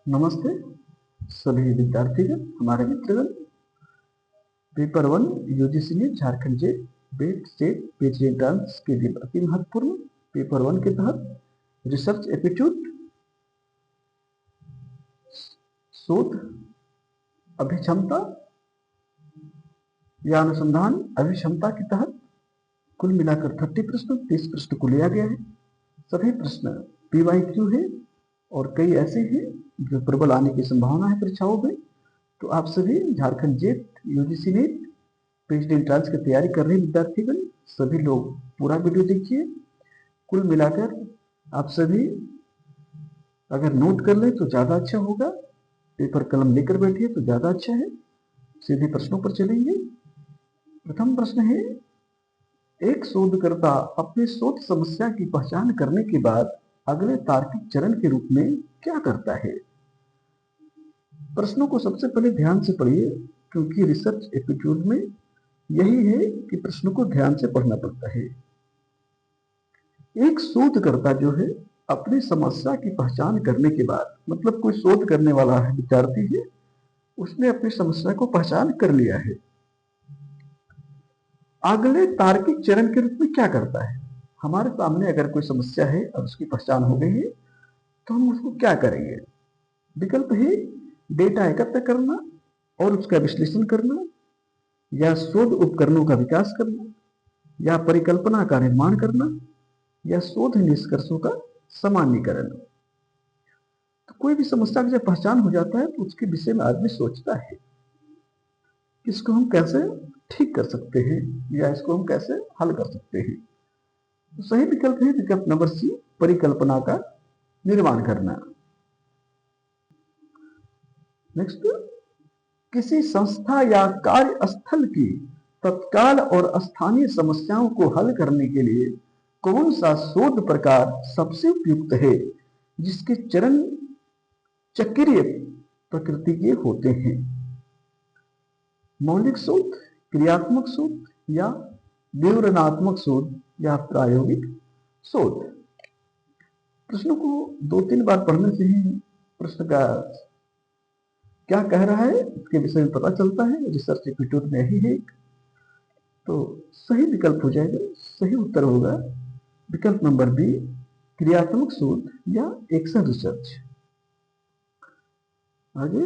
नमस्ते सभी विद्यार्थीगण, हमारे मित्रगण। पेपर 1 यूजीसी ने झारखंड जे बेट स्टेट पीजी एंट्रेंस के लिए अति महत्वपूर्ण पेपर 1 के तहत रिसर्च एप्टीट्यूड, शोध अभिक्षमता या अनुसंधान अभिक्षमता के तहत कुल मिलाकर 30 प्रश्न 30 प्रश्न को लिया गया है। सभी प्रश्न पीवाईक्यू है और कई ऐसे हैं जो प्रबल आने की संभावना है परीक्षाओं में। तो आप सभी Jharkhand jet UGC net PhD entrance की तैयारी कर रहे विद्यार्थीगण, सभी लोग पूरा वीडियो देखिए। कुल मिलाकर आप सभी अगर नोट कर लें तो ज्यादा अच्छा होगा, पेपर कलम लेकर बैठिए तो ज्यादा अच्छा है। सीधे प्रश्नों पर चलेंगे। प्रथम प्रश्न है, एक शोधकर्ता अपने शोध समस्या की पहचान करने के बाद अगले तार्किक चरण के रूप में क्या करता है। प्रश्नों को सबसे पहले ध्यान से पढ़िए, क्योंकि रिसर्च एप्टीट्यूड में यही है कि प्रश्नों को ध्यान से पढ़ना पड़ता है। एक शोधकर्ता जो है अपनी समस्या की पहचान करने के बाद, मतलब कोई शोध करने वाला है विद्यार्थी है, उसने अपनी समस्या को पहचान कर लिया है, अगले तार्किक चरण के रूप में क्या करता है। हमारे सामने अगर कोई समस्या है और उसकी पहचान हो गई है तो हम उसको क्या करेंगे। विकल्प है डेटा एकत्र करना और उसका विश्लेषण करना, या शोध उपकरणों का विकास करना, या परिकल्पना का निर्माण करना, या शोध निष्कर्षों का सामान्यीकरण। तो कोई भी समस्या की जब पहचान हो जाता है तो उसके विषय में आदमी सोचता है कि इसको हम कैसे ठीक कर सकते हैं या इसको हम कैसे हल कर सकते हैं। तो सही विकल्प है विकल्प नंबर सी, परिकल्पना का निर्माण करना। नेक्स्ट, किसी संस्था या कार्यस्थल की तत्काल और स्थानीय समस्याओं को हल करने के लिए कौन सा शोध प्रकार सबसे उपयुक्त है, जिसके चरण चक्रीय प्रकृति के होते हैं। मौलिक शोध, क्रियात्मक शोध, या विवरणात्मक शोध, या प्रायोगिक शोध। प्रश्नों को 2-3 बार पढ़ने से ही प्रश्न का क्या कह रहा है इसके विषय में पता चलता है। रिसर्च एप्टीट्यूड में यही है। तो सही विकल्प हो जाएगा, सही उत्तर होगा विकल्प नंबर बी, क्रियात्मक शोध या एक्शन रिसर्च। आगे,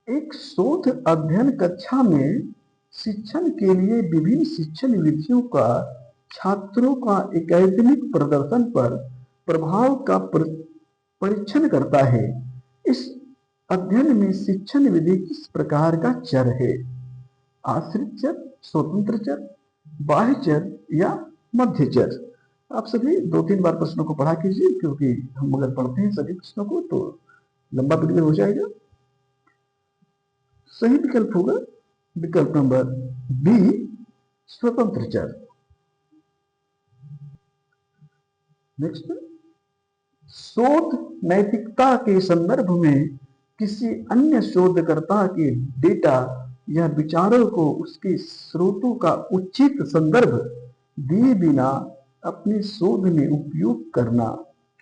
एक शोध अध्ययन कक्षा में शिक्षण के लिए विभिन्न शिक्षण विधियों का छात्रों का एकेडमिक प्रदर्शन पर प्रभाव का परीक्षण करता है। इस अध्ययन में शिक्षण विधि किस प्रकार का चर है। आश्रित चर, स्वतंत्र चर, बाह्य चर, या मध्य चर। आप सभी 2-3 बार प्रश्नों को पढ़ा कीजिए, क्योंकि हम अगर पढ़ते हैं सभी प्रश्नों को तो लंबा पीरियड हो जाएगा। सही विकल्प होगा विकल्प नंबर बी, स्वतंत्र चर। नेक्स्ट, शोध नैतिकता के संदर्भ में किसी अन्य शोधकर्ता के डेटा या विचारों को उसके स्रोतों का उचित संदर्भ दिए बिना अपने शोध में उपयोग करना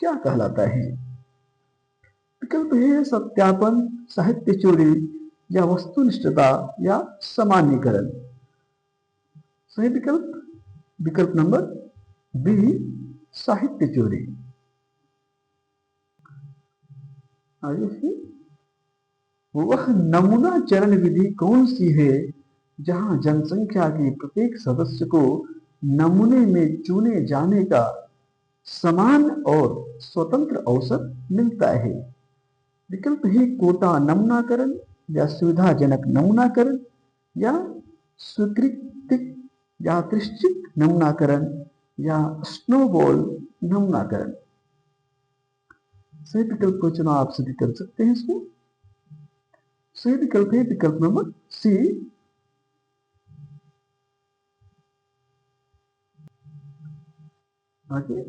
क्या कहलाता है। विकल्प है सत्यापन, साहित्य चोरी, या वस्तुनिष्ठता, या सामान्यीकरण। सही विकल्प विकल्प नंबर बी, साहित्य चोरी। आगे से, वह नमूना चरण विधि कौन सी है जहां जनसंख्या के प्रत्येक सदस्य को नमूने में चुने जाने का समान और स्वतंत्र अवसर मिलता है। विकल्प है कोटा नमूनाकरण, या सुविधाजनक नमूनाकरण, या स्वीकृत यादृच्छिक नमूनाकरण, या स्नोबॉल नमूनाकरण। सही विकल्प को चुनाव आप सभी कर सकते हैं। इसको सही विकल्प है विकल्प नंबर सी, आगे,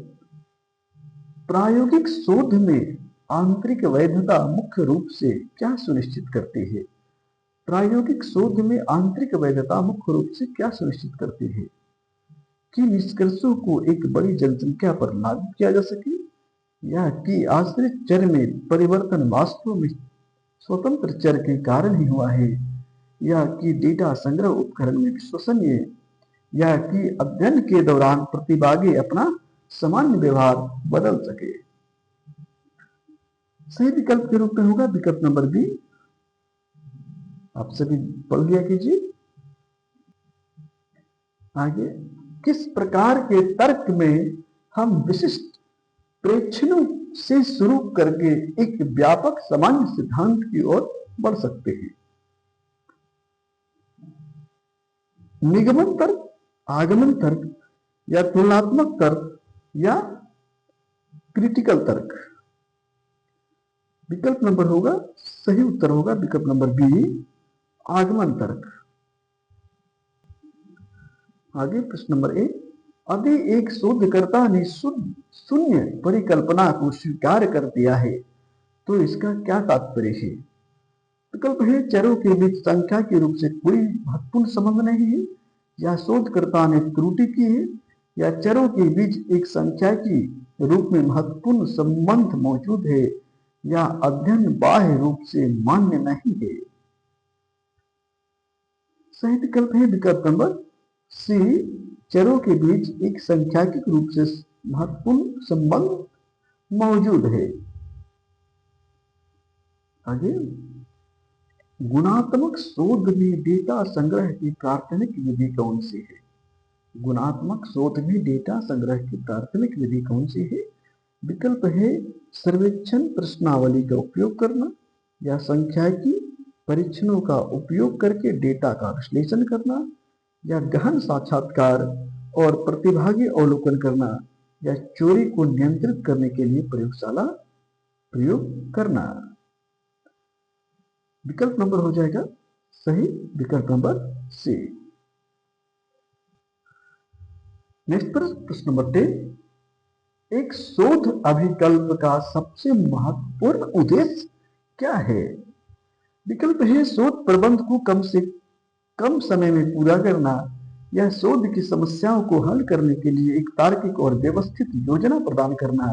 प्रायोगिक शोध में आंतरिक वैधता मुख्य रूप से क्या सुनिश्चित करती है। प्रायोगिक शोध में आंतरिक वैधता मुख्य रूप से क्या सुनिश्चित करती है कि निष्कर्षों को एक बड़ी जनसंख्या पर लागू किया जा सके, या कि आश्रित चर में परिवर्तन वास्तव में स्वतंत्र चर के कारण ही हुआ है, या कि डेटा संग्रह उपकरण में विश्वसनीय, या कि अध्ययन के दौरान प्रतिभागी अपना सामान्य व्यवहार बदल सके। सही विकल्प के रूप में होगा विकल्प नंबर बी। आप सभी पढ़ लिया कीजिए। आगे, किस प्रकार के तर्क में हम विशिष्ट प्रेक्षणों से शुरू करके एक व्यापक सामान्य सिद्धांत की ओर बढ़ सकते हैं? निगमन तर्क, आगमन तर्क, या तुलनात्मक तर्क, या क्रिटिकल तर्क? विकल्प नंबर होगा, सही उत्तर होगा विकल्प नंबर बी, आगमन तर्क। आगे प्रश्न नंबर ए, यदि एक शोधकर्ता ने शून्य परिकल्पना को स्वीकार कर दिया है तो इसका क्या तात्पर्य है? विकल्प है, चरों के बीच संख्या के रूप से कोई महत्वपूर्ण संबंध नहीं है, या शोधकर्ता ने त्रुटि की है, या चरों के बीच एक संख्या की रूप में महत्वपूर्ण संबंध मौजूद है, या अध्ययन बाह्य रूप से मान्य नहीं है। सही विकल्प है विकल्प नंबर सी, चरों के बीच एक सांख्यिक रूप से महत्वपूर्ण संबंध मौजूद है। आगे, गुणात्मक शोध में डेटा संग्रह की प्राथमिक विधि कौन सी है? गुणात्मक शोध में डेटा संग्रह की प्राथमिक विधि कौन सी है? विकल्प है, सर्वेक्षण प्रश्नावली का उपयोग करना, या सांख्यिकी परीक्षणों का उपयोग करके डेटा का विश्लेषण करना, या गहन साक्षात्कार और प्रतिभागी अवलोकन करना, या चोरी को नियंत्रित करने के लिए प्रयोगशाला प्रयोग करना। विकल्प नंबर हो जाएगा सही विकल्प नंबर सी। नेक्स्ट प्रश्न नंबर 10, एक शोध अभिकल्प का सबसे महत्वपूर्ण उद्देश्य क्या है? विकल्प है, शोध प्रबंध को कम से कम समय में पूरा करना, या शोध की समस्याओं को हल करने के लिए एक तार्किक और व्यवस्थित योजना प्रदान करना,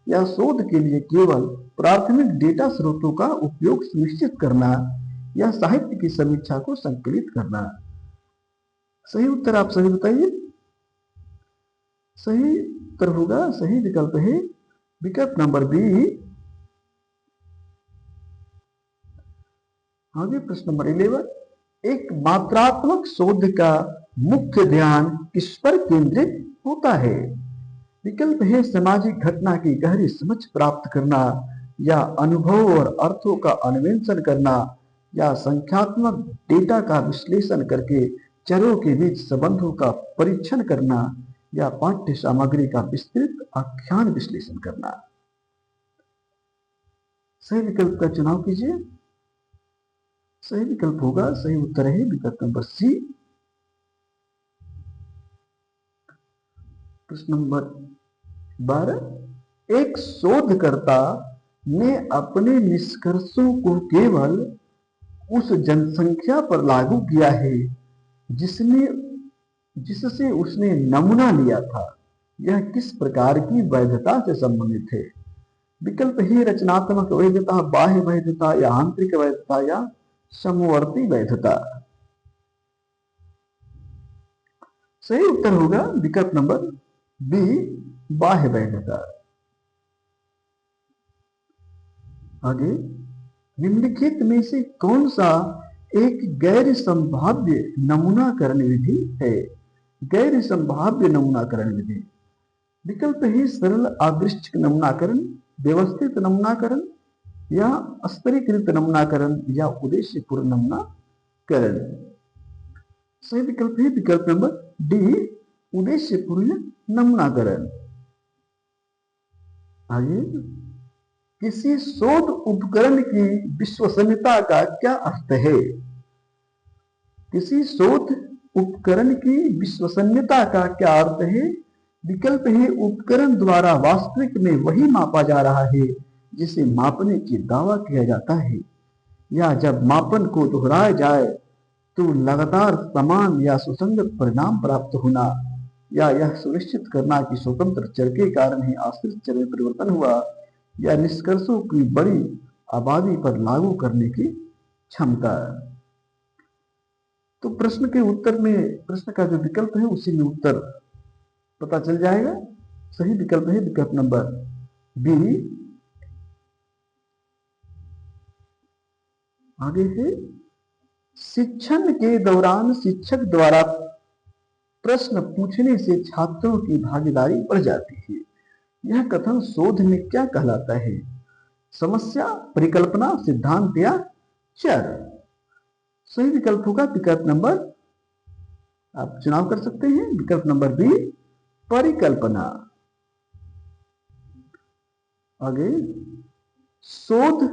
या शोध के लिए केवल प्राथमिक डेटा स्रोतों का उपयोग सुनिश्चित करना, या साहित्य की समीक्षा को संकलित करना। सही उत्तर आप सभी बताइए। सही उत्तर होगा, सही विकल्प है विकल्प नंबर बी। आगे प्रश्न नंबर 11, एक मात्रात्मक शोध का मुख्य ध्यान किस पर केंद्रित होता है? विकल्प है, सामाजिक घटना की गहरी समझ प्राप्त करना, या अनुभव और अर्थों का अन्वेषण करना, या संख्यात्मक डेटा का विश्लेषण करके चरों के बीच संबंधों का परीक्षण करना, या पाठ्य सामग्री का विस्तृत आख्यान विश्लेषण करना। सही विकल्प का चुनाव कीजिए। सही विकल्प होगा, सही उत्तर है विकल्प नंबर सी। प्रश्न नंबर 12, एक शोधकर्ता ने अपने निष्कर्षों को केवल उस जनसंख्या पर लागू किया है जिससे उसने नमूना लिया था। यह किस प्रकार की वैधता से संबंधित है? विकल्प है, रचनात्मक वैधता, बाह्य वैधता, या आंतरिक वैधता, या समवर्ती वैधता। सही उत्तर होगा विकल्प नंबर बी, बाह्य वैधता। आगे, निम्नलिखित में से कौन सा एक गैर संभाव्य नमूनाकरण विधि है? गैर संभाव्य नमूनाकरण विधि। विकल्प है, सरल आदृष्टिक नमूनाकरण, व्यवस्थित नमूनाकरण, या स्तरीकृत नमूनाकरण, या उद्देश्यपूर्ण नमूनाकरण। सही विकल्प है विकल्प नंबर डी, उद्देश्यपूर्ण नमूनाकरण। आगे, किसी शोध उपकरण की विश्वसनीयता का क्या अर्थ है? किसी शोध उपकरण की विश्वसनीयता का क्या अर्थ है? विकल्प है, उपकरण द्वारा वास्तविक में वही मापा जा रहा है जिसे मापने की दावा किया जाता है, या जब मापन को दोहराया जाए तो लगातार समान या सुसंगत परिणाम प्राप्त होना, या यह सुनिश्चित करना कि स्वतंत्र चर के कारण ही आश्रित चर में परिवर्तन हुआ, या निष्कर्षों की बड़ी आबादी पर लागू करने की क्षमता। तो प्रश्न के उत्तर में प्रश्न का जो विकल्प है उसी में उत्तर पता चल जाएगा। सही विकल्प है विकल्प नंबर बी। आगे है, शिक्षण के दौरान शिक्षक द्वारा प्रश्न पूछने से छात्रों की भागीदारी बढ़ जाती है। यह कथन शोध में क्या कहलाता है? समस्या, परिकल्पना, सिद्धांत या चर? सही विकल्प होगा विकल्प नंबर, आप चुनाव कर सकते हैं, विकल्प नंबर बी, परिकल्पना। आगे, शोध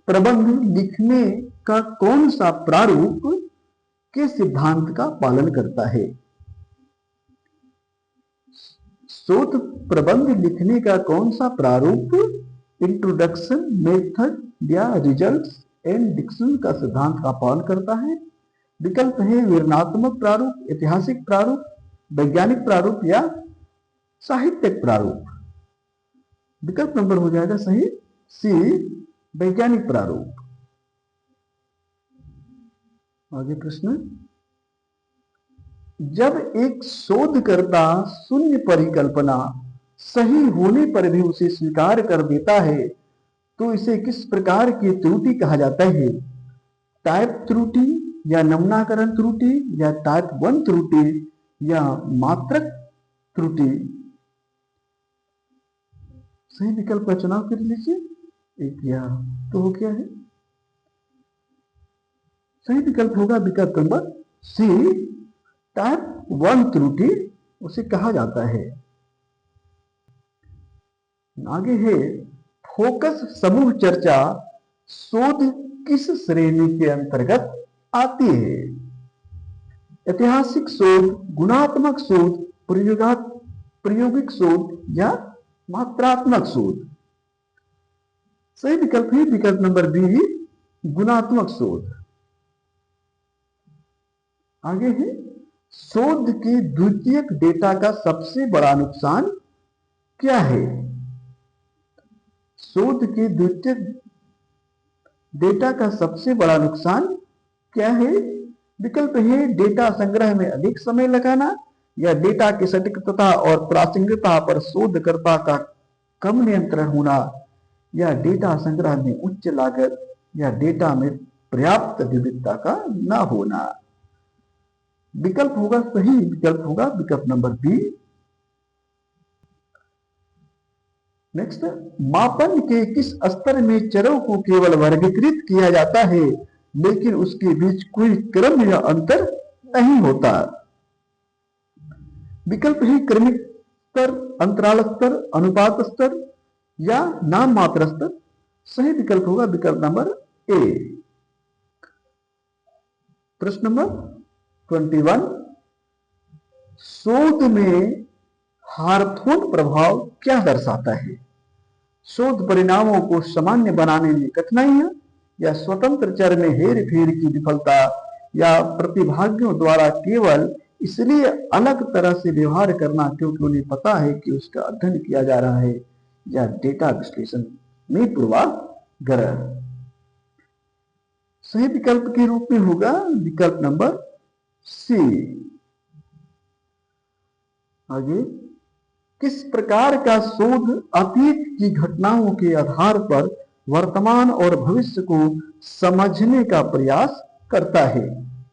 प्रबंध लिखने का कौन सा प्रारूप के सिद्धांत का पालन करता है? शोध प्रबंध लिखने का कौन सा प्रारूप इंट्रोडक्शन, मेथड या रिजल्ट्स एंड डिक्शन का सिद्धांत का पालन करता है? विकल्प है विवरणात्मक प्रारूप, ऐतिहासिक प्रारूप, वैज्ञानिक प्रारूप या साहित्यिक प्रारूप। विकल्प नंबर हो जाएगा सही सी, वैज्ञानिक प्रारूप। आगे प्रश्न, जब एक शोधकर्ता शून्य परिकल्पना सही होने पर भी उसे स्वीकार कर देता है तो इसे किस प्रकार की त्रुटि कहा जाता है? टाइप त्रुटि या नमूनाकरण त्रुटि या टाइप 1 त्रुटि या मात्रक त्रुटि? सही विकल्प का चुनाव कर लीजिए। एक या तो हो गया है, सही विकल्प होगा विकल्प नंबर सी, टाइप 1 त्रुटि उसे कहा जाता है। आगे है, फोकस समूह चर्चा शोध किस श्रेणी के अंतर्गत आती है? ऐतिहासिक शोध, गुणात्मक शोध, प्रायोगिक शोध या मात्रात्मक शोध? सही विकल्प है विकल्प नंबर बी, गुणात्मक शोध। आगे है, शोध के द्वितीयक डेटा का सबसे बड़ा नुकसान क्या है? शोध के द्वितीयक डेटा का सबसे बड़ा नुकसान क्या है? विकल्प है डेटा संग्रह में अधिक समय लगाना, या डेटा की सटीकता और प्रासंगिकता पर शोधकर्ता का कम नियंत्रण होना, या डेटा संग्रह में उच्च लागत, या डेटा में पर्याप्त विविधता का न होना? विकल्प होगा सही विकल्प होगा विकल्प नंबर बी। नेक्स्ट, मापन के किस स्तर में चरों को केवल वर्गीकृत किया जाता है लेकिन उसके बीच कोई क्रम या अंतर नहीं होता? विकल्प है क्रमिक स्तर, अंतराल स्तर, अनुपात स्तर या नाम मात्र स्तर? सही विकल्प होगा विकल्प नंबर ए। प्रश्न नंबर 21, शोध में हार्थोन प्रभाव क्या दर्शाता है? शोध परिणामों को सामान्य बनाने में कठिनाइयां, या स्वतंत्र चर में हेर फेर की विफलता, या प्रतिभागियों द्वारा केवल इसलिए अलग तरह से व्यवहार करना क्योंकि उन्हें पता है कि उसका अध्ययन किया जा रहा है, या डेटा विश्लेषण में पूर्वाग्रह? सही विकल्प के रूप में होगा विकल्प नंबर सी। आगे, किस प्रकार का शोध अतीत की घटनाओं के आधार पर वर्तमान और भविष्य को समझने का प्रयास करता है?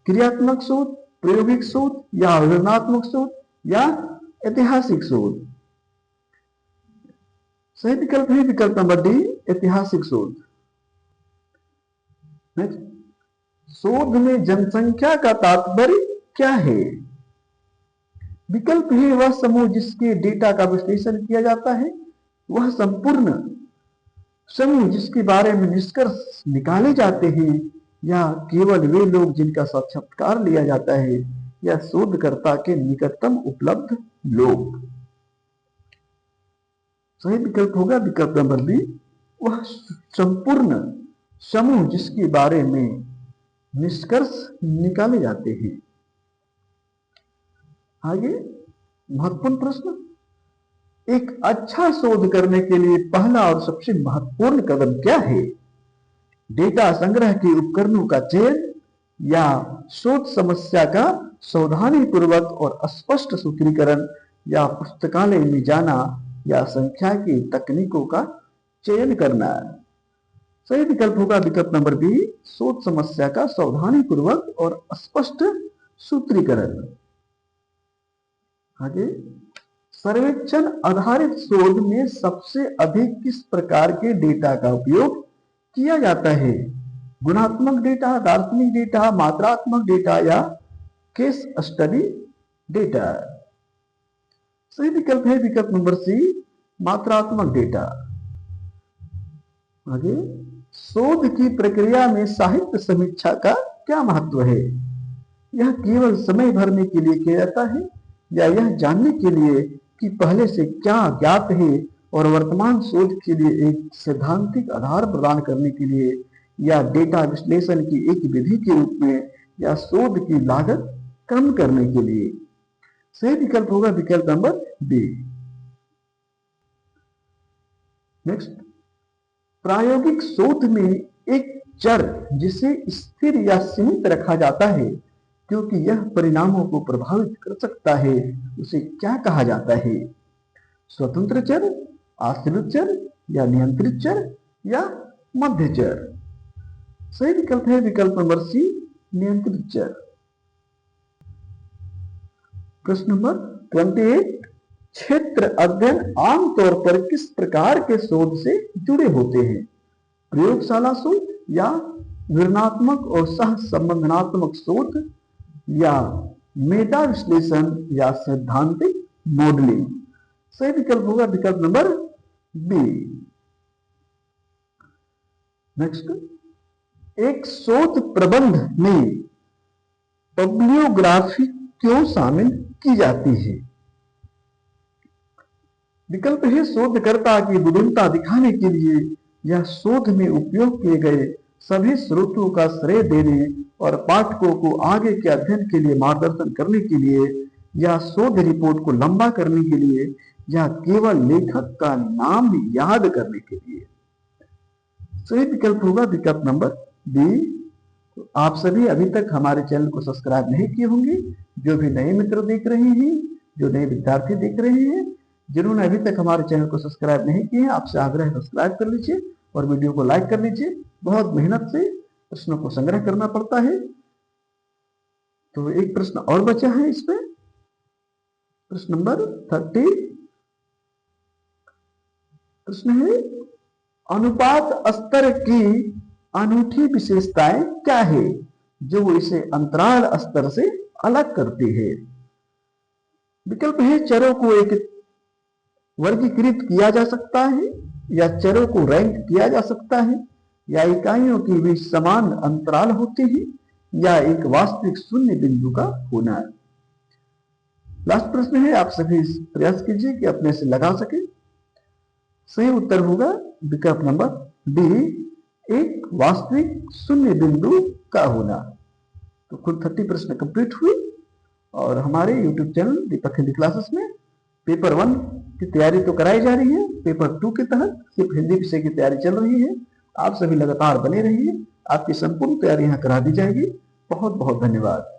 क्रियात्मक शोध, प्रायोगिक शोध या विवरणात्मक शोध या ऐतिहासिक शोध? सही विकल्प है विकल्प नंबर डी, ऐतिहासिक शोध। शोध में जनसंख्या का तात्पर्य क्या है? विकल्प है वह समूह जिसके डेटा का विश्लेषण किया जाता है, वह संपूर्ण समूह जिसके बारे में निष्कर्ष निकाले जाते हैं, या केवल वे लोग जिनका साक्षात्कार लिया जाता है, या शोधकर्ता के निकटतम उपलब्ध लोग? सही विकल्प होगा विकल्प नंबर बी, वह संपूर्ण समूह जिसके बारे में निष्कर्ष निकाले जाते हैं। आगे, महत्वपूर्ण प्रश्न। एक अच्छा शोध करने के लिए पहला और सबसे महत्वपूर्ण कदम क्या है? डेटा संग्रह के उपकरणों का चयन या शोध समस्या का सावधानी पूर्वक और स्पष्ट सूत्रीकरण या पुस्तकालय में जाना या संख्या की तकनीकों का चयन करना। सही विकल्प होगा विकल्प नंबर बी, शोध समस्या का सावधानी पूर्वक और स्पष्ट सूत्रीकरण। आगे, सर्वेक्षण आधारित शोध में सबसे अधिक किस प्रकार के डेटा का उपयोग किया जाता है? गुणात्मक डेटा, दार्शनिक डेटा, मात्रात्मक डेटा या केस स्टडी डेटा। सही विकल्प है विकल्प नंबर सी, मात्रात्मक डेटा। आगे, शोध की प्रक्रिया में साहित्य समीक्षा का क्या महत्व है? यह केवल समय भरने के लिए किया जाता है या यह जानने के लिए कि पहले से क्या ज्ञात है और वर्तमान शोध के लिए एक सैद्धांतिक आधार प्रदान करने के लिए, या डेटा विश्लेषण की एक विधि के रूप में, या शोध की लागत कम करने के लिए? सही विकल्प होगा विकल्प नंबर बी। नेक्स्ट, प्रायोगिक शोध में एक चर जिसे स्थिर या सीमित रखा जाता है क्योंकि यह परिणामों को प्रभावित कर सकता है, उसे क्या कहा जाता है? स्वतंत्र चर, आश्रित चर या नियंत्रित चर या मध्य चर? सही विकल्प है विकल्प नंबर सी, नियंत्रित चर। प्रश्न नंबर 28, क्षेत्र अध्ययन आमतौर पर किस प्रकार के शोध से जुड़े होते हैं? प्रयोगशाला शोध या विवरणात्मक और सह संबंधनात्मक शोध या मेटा विश्लेषण या सैद्धांतिक मॉडलिंग? सही विकल्प होगा विकल्प नंबर बी। नेक्स्ट, एक शोध प्रबंध में बिब्लियोग्राफी क्यों शामिल की जाती है? विकल्प है शोधकर्ता की विभिन्नता दिखाने के लिए, या शोध में उपयोग किए गए सभी स्रोतों का श्रेय देने और पाठकों को आगे के अध्ययन के लिए मार्गदर्शन करने के लिए, या शोध रिपोर्ट को लंबा करने के लिए, या केवल लेखक का नाम याद करने के लिए? सही विकल्प होगा विकल्प नंबर बी। आप सभी अभी तक हमारे चैनल को सब्सक्राइब नहीं किए होंगे। जो भी नए मित्र देख रहे हैं, जो नए विद्यार्थी देख रहे हैं, जिन्होंने अभी तक हमारे चैनल को सब्सक्राइब नहीं किए हैं, आपसे आग्रह सब्सक्राइब कर लीजिए और वीडियो को लाइक कर लीजिए। बहुत मेहनत से प्रश्नों को संग्रह करना पड़ता है। तो एक प्रश्न और बचा है इसमें, प्रश्न नंबर 30। प्रश्न है, अनुपात स्तर की अनूठी विशेषताएं क्या है जो इसे अंतराल स्तर से अलग करती है? विकल्प है चरों को एक वर्गीकृत किया जा सकता है, या चरों को रैंक किया जा सकता है, या इकाइयों के बीच समान अंतराल होते हैं, या एक वास्तविक शून्य बिंदु का होना है। लास्ट प्रश्न है, आप सभी प्रयास कीजिए कि अपने से लगा सके। सही उत्तर होगा विकल्प नंबर डी, एक वास्तविक शून्य बिंदु का होना। तो कुल 30 प्रश्न कंप्लीट हुए और हमारे YouTube चैनल दीपक हिंदी क्लासेस में पेपर 1 की तैयारी तो कराई जा रही है, पेपर 2 के तहत सिर्फ हिंदी विषय की तैयारी चल रही है। आप सभी लगातार बने रहिए, आपकी संपूर्ण तैयारी यहाँ करा दी जाएगी। बहुत बहुत धन्यवाद।